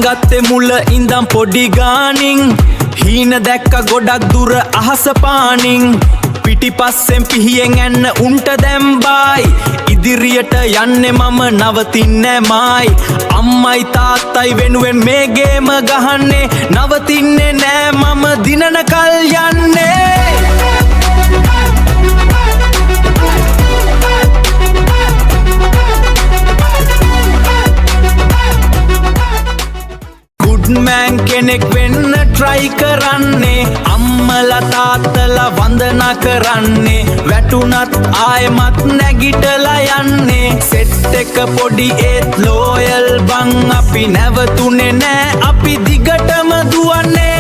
ගත්තේ මුල ඉඳන් පොඩි ගානින් හීන දැක්ක ගොඩක් දුර අහස පානින් පිටිපස්සෙන් පිහියෙන් ඇන්න උන්ට දැම්බායි ඉදිරියට යන්නේ මම නවතින්නේ මායි අම්මයි තාත්තයි වෙනුවෙන් මේ ගේම ගහන්නේ නවතින්නේ නෑ මම දිනන කල් යන්නේ මෑන් කෙනෙක් වෙන්න ට්‍රයි කරන්නේ අම්මලා තාත්තලා වන්දනා කරන්නේ වැටුනත් ආයෙමත් නැගිටලා යන්නේ සෙට් එක පොඩි ඒත් ලෝයල් බං අපි නැවතුනේ නෑ අපි දිගටම දුවන්නේ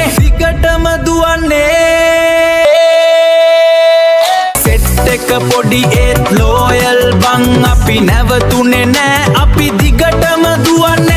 සෙට් එක පොඩි ඒත් ලෝයල් බං අපි නැවතුනේ නෑ අපි දිගටම දුවන්නේ